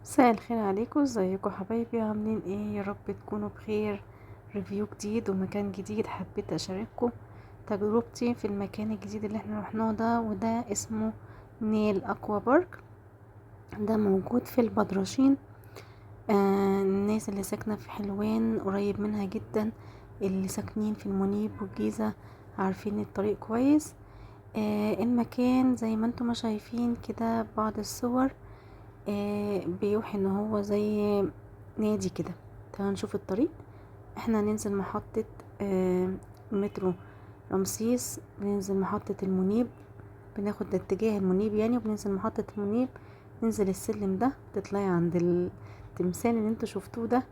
مساء الخير عليكم، ازيكم حبايبي؟ عاملين ايه؟ يا رب تكونوا بخير. ريفيو جديد ومكان جديد، حبيت اشارككم تجربتي في المكان الجديد اللي احنا رحناه ده، وده اسمه نيل اكوا بارك. ده موجود في البدرشين. الناس اللي ساكنة في حلوان قريب منها جدا، اللي ساكنين في المنيب والجيزة عارفين الطريق كويس. المكان زي ما انتم ما شايفين كده بعض الصور، بيوحي ان هو زي نادي كده. تعالوا نشوف الطريق. احنا هننزل محطة مترو رمسيس، بننزل محطة المنيب، بناخد اتجاه المنيب يعني، وبننزل محطة المنيب، ننزل السلم ده تطلعي عند التمثال اللي انتوا شفتوه ده،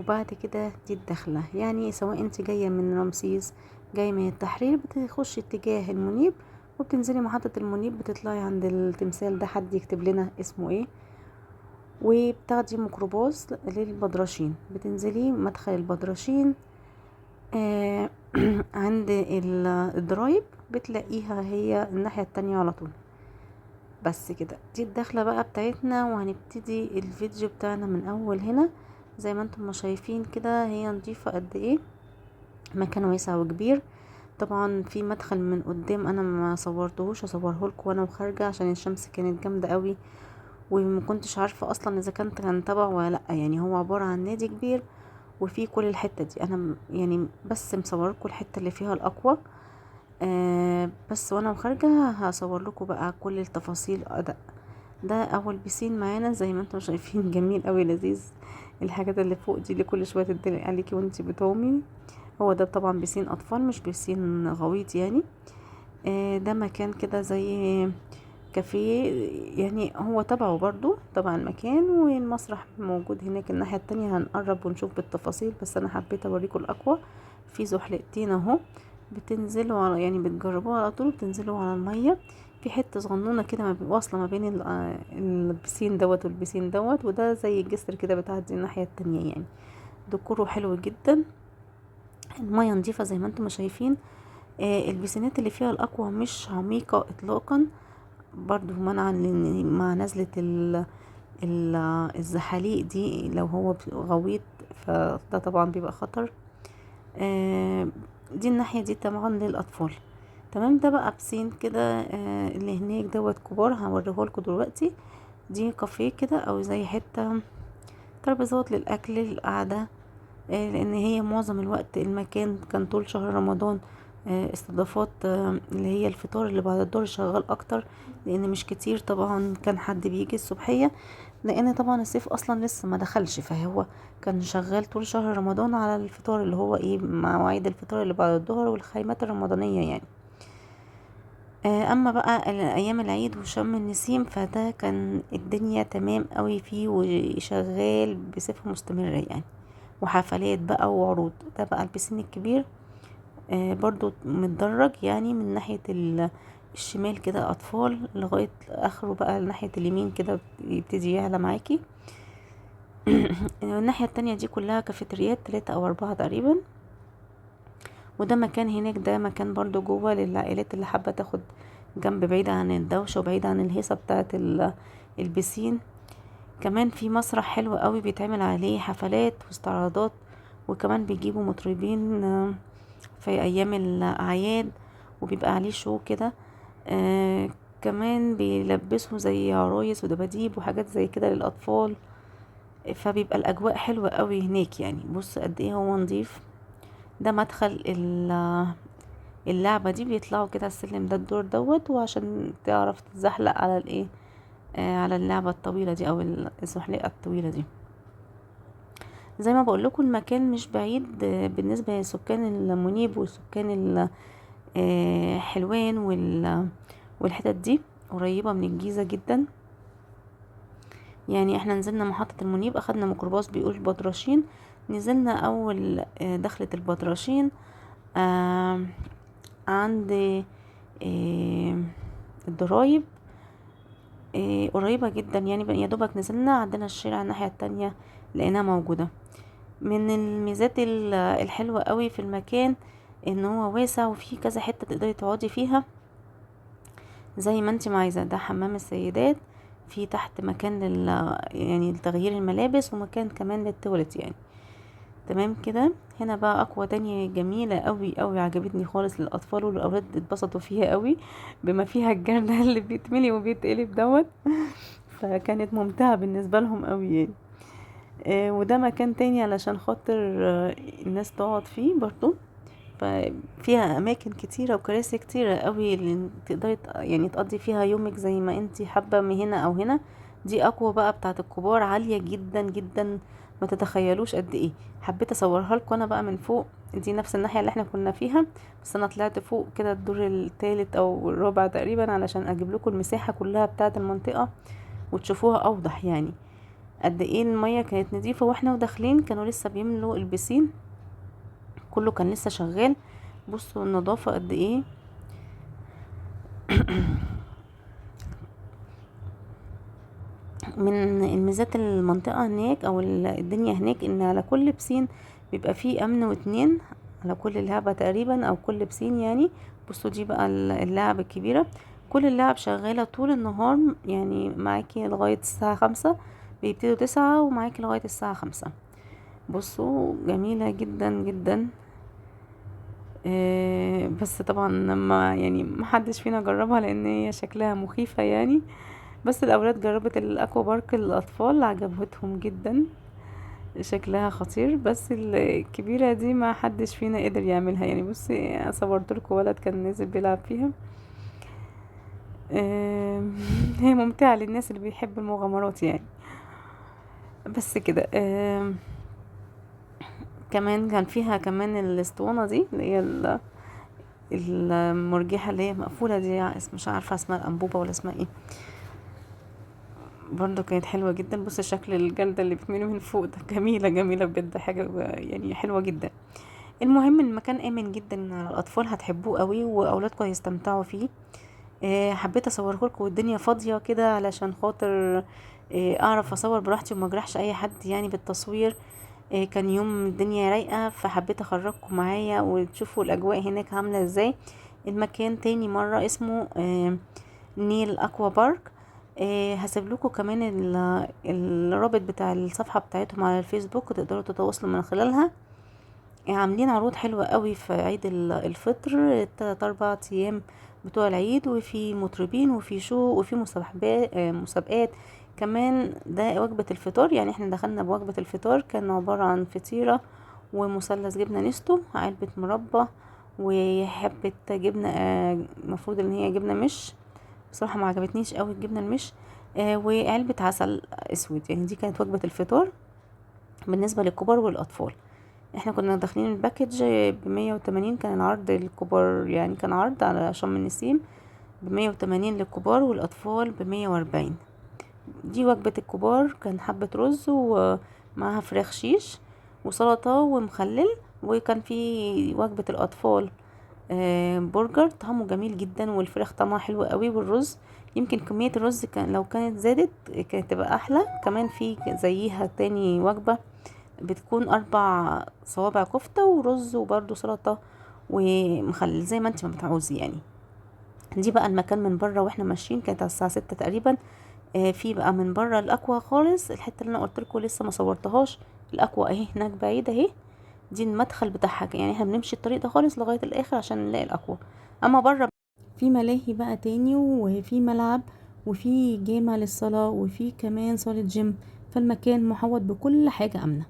وبعد كده دي الدخلة. يعني سواء انت جاية من رمسيس، جاية من التحرير، بتخشي اتجاه المنيب وبتنزلي محطة المنيب، بتطلعي عند التمثال ده، حد يكتب لنا اسمه ايه، وبتاخدي ميكروباص للبدرشين، بتنزلي مدخل البدرشين. آه عند الضرايب بتلاقيها هي الناحية التانية على طول. بس كده، دي الدخلة بقى بتاعتنا، وهنبتدي الفيديو بتاعنا من اول هنا. زي ما انتم ما شايفين كده، هي نضيفة قد ايه، مكان واسع وكبير. طبعا في مدخل من قدام انا ما صورتهوش، اصوره لكم وانا وخارجه عشان الشمس كانت جامده قوي، وما كنتش عارفه اصلا اذا كان تبع ولا لا. يعني هو عباره عن نادي كبير، وفي كل الحته دي انا يعني بس مصور لكم الحته اللي فيها الاقوى. بس وانا خارجه هصور لكم بقى كل التفاصيل ادق. ده اول بيسين معانا زي ما انتم شايفين، جميل قوي لذيذ. الحاجات اللي فوق دي اللي كل شويه تدلق عليكي وانتي بتعومي، هو ده طبعا بيسين اطفال مش بيسين غويط يعني. ده مكان كده زي كافيه، يعني هو تبعه برضو تبع المكان، والمسرح موجود هناك الناحية التانية، هنقرب ونشوف بالتفاصيل، بس انا حبيت اوريكم الاقوى. في زحلقتين اهو، بتنزلوا على يعني بتجربوها على طول، بتنزلوا على المية في حتة صغنونة كده واصلة ما بين البسين دوت والبسين دوت، وده زي الجسر كده بتعدي الناحية التانية يعني. ديكوره حلو جدا، المية نظيفة زي ما انتم شايفين. البسينات اللي فيها الاقوى مش عميقة اطلاقا، برضو منعا مع نزلة ال الزحاليق دي، لو هو غويط فده طبعا بيبقى خطر. دي الناحية دي طبعا للأطفال. تمام، ده بقى بسين كده اللي هناك دوت كبار، هوريهولكوا دلوقتي. دي كافيه كده او زي حتة ترابيزات للأكل للقعدة. لان هي معظم الوقت المكان كان طول شهر رمضان استضافات، اللي هي الفطار اللي بعد الظهر شغال اكتر، لان مش كتير طبعا كان حد بيجي الصبحية، لان طبعا الصيف اصلا لسه ما دخلش، فهو كان شغال طول شهر رمضان على الفطار اللي هو ايه، مواعيد الفطار اللي بعد الظهر والخيمات الرمضانية يعني. اما بقى ايام العيد وشم النسيم، فده كان الدنيا تمام قوي فيه وشغال بصفة مستمرة يعني، وحفلات بقى وعروض. ده بقى البسين الكبير، برضو متدرج يعني من ناحية الشمال كده أطفال لغاية آخره، بقى ناحية اليمين كده يبتدي يعلى معاكي. الناحية التانية دي كلها كافيتريات، 3 أو 4 تقريبا. وده مكان هناك، ده مكان برضو جوه للعائلات اللي حابة تاخد جنب بعيد عن الدوشة وبعيد عن الهيصة بتاعة البسين. كمان في مسرح حلو قوي بيتعمل عليه حفلات واستعراضات، وكمان بيجيبوا مطربين في ايام الاعياد، وبيبقى عليه شو كده. كمان بيلبسوا زي عرايس ودباديب وحاجات زي كده للاطفال، فبيبقى الاجواء حلوة قوي هناك يعني. بص قد ايه هو نضيف. ده مدخل اللعبة دي، بيطلعوا كده السلم ده الدور دوت، وعشان تعرف تتزحلق على الايه، على اللعبة الطويلة دي او الزحليقة الطويلة دي. زي ما بقول لكم المكان مش بعيد بالنسبة لسكان المنيب وسكان حلوان والحتت دي، قريبة من الجيزة جدا. يعني احنا نزلنا محطة المنيب، اخدنا ميكروباص بيقول بدرشين، نزلنا اول دخلة البدرشين عند الضرايب. قريبة جدا يعني، يا دوبك نزلنا عندنا الشارع الناحية التانية لقيناها موجودة. من الميزات الحلوة قوي في المكان ان هو واسع، وفيه كذا حتة تقدري تقعدي فيها زي ما انت عايزة. ده حمام السيدات، في تحت مكان يعني لتغيير الملابس، ومكان كمان للتواليت يعني. تمام كده. هنا بقى اقوى تانية جميلة قوي قوي، عجبتني خالص للاطفال، والاولاد اتبسطوا فيها قوي بما فيها الجردل اللي بيتملي وبيتقلب دوت. فكانت ممتعة بالنسبة لهم قوي يعني. وده مكان تاني علشان خاطر الناس تقعد فيه برضو. ففيها اماكن كتيرة وكراسي كتيرة قوي اللي تقدري يعني تقضي فيها يومك زي ما انتي حابة، من هنا او هنا. دي اقوى بقى بتاعت الكبار، عالية جدا جدا، ما تتخيلوش قد ايه. حبيت اصورها لكم انا بقى من فوق. دي نفس الناحية اللي احنا كنا فيها، بس انا طلعت فوق كده الدور الثالث او الرابع تقريبا، علشان اجيب لكم المساحة كلها بتاعت المنطقة وتشوفوها اوضح يعني. قد ايه المية كانت نظيفة، واحنا وداخلين كانوا لسه بيملوا البسين، كله كان لسه شغال. بصوا النظافة قد ايه. من الميزات المنطقة هناك او الدنيا هناك، ان على كل بسين بيبقى فيه امن واتنين على كل لعبة تقريبا، او كل بسين يعني. بصوا دي بقى اللعب الكبيرة، كل اللعب شغالة طول النهار يعني، معاكي لغاية الساعة 5، بيبتدوا 9 ومعاكي لغاية الساعة 5. بصوا جميلة جدا جدا. بس طبعا لما يعني محدش فينا جربها لان هي شكلها مخيفة يعني. بس الاولاد جربت الاكوا بارك للاطفال، عجبتهم جدا، شكلها خطير. بس الكبيرة دي ما حدش فينا قدر يعملها يعني. بصي صورت لكم ولد كان نازل بيلعب فيها. آم، هي ممتعة للناس اللي بيحب المغامرات يعني. بس كده. كمان كان فيها كمان الاسطوانة دي اللي هي المرجحة اللي هي مقفولة دي، مش عارفة اسمها الأنبوبة ولا اسمها ايه. برضو كانت حلوة جدا. بص شكل الجلدة اللي بتميله من فوق ده، جميلة جميلة بجد، حاجة يعني حلوة جدا. المهم المكان آمن جدا على الأطفال، هتحبوه قوي وأولادكم هيستمتعوا فيه. حبيت اصوره لكم والدنيا فاضية كده علشان خاطر اعرف اصور براحتي وما اجرحش اي حد يعني بالتصوير. كان يوم الدنيا رايقة، فحبيت اخرجكم معايا وتشوفوا الاجواء هناك عاملة ازاي. المكان تاني مرة اسمه نيل اكوا بارك. هسيب لكم كمان الرابط بتاع الصفحة بتاعتهم على الفيسبوك، وتقدروا تتواصلوا من خلالها. عاملين عروض حلوة قوي في عيد الفطر، 3 4 ايام بتوع العيد، وفي مطربين وفي شو وفي مسابقات كمان. ده وجبة الفطار يعني، احنا دخلنا بوجبة الفطار، كان عبارة عن فطيرة ومثلث جبنة نستو، علبة مربى، وحبة جبنة المفروض ان هي جبنة مش، بصراحة ما عجبتنيش قوي الجبنة المش. وعلبة عسل اسود يعني. دي كانت وجبة الفطار بالنسبة للكبار والاطفال. احنا كنا داخلين الباكج ب180، كان العرض للكبار يعني، كان عرض على شم النسيم ب180 للكبار، والاطفال ب140. دي وجبة الكبار، كان حبة رز ومعها فراخ شيش وسلطة ومخلل. وكان في وجبة الاطفال برجر طعمه جميل جدا، والفراخ طعمها حلو قوي، والرز يمكن كمية الرز كان لو كانت زادت كانت تبقى احلى. كمان في زيها تاني وجبة بتكون 4 صوابع كفتة ورز وبرده سلطة ومخلل زي ما انت ما بتعوزي يعني. دي بقى المكان من بره واحنا ماشيين، كانت على الساعة 6 تقريبا. في بقى من بره الاكوا خالص، الحتة اللي انا قلت لكم لسه ما صورتهاش، الاكوا اهي هناك بعيدة اهي. دي المدخل بتاعها يعني، احنا بنمشي الطريق ده خالص لغاية الاخر عشان نلاقي الاكوا. اما بره في ملاهي بقى تاني، وفي ملعب، وفي جامع للصلاة، وفي كمان صالة جيم. فالمكان محوط بكل حاجة آمنة.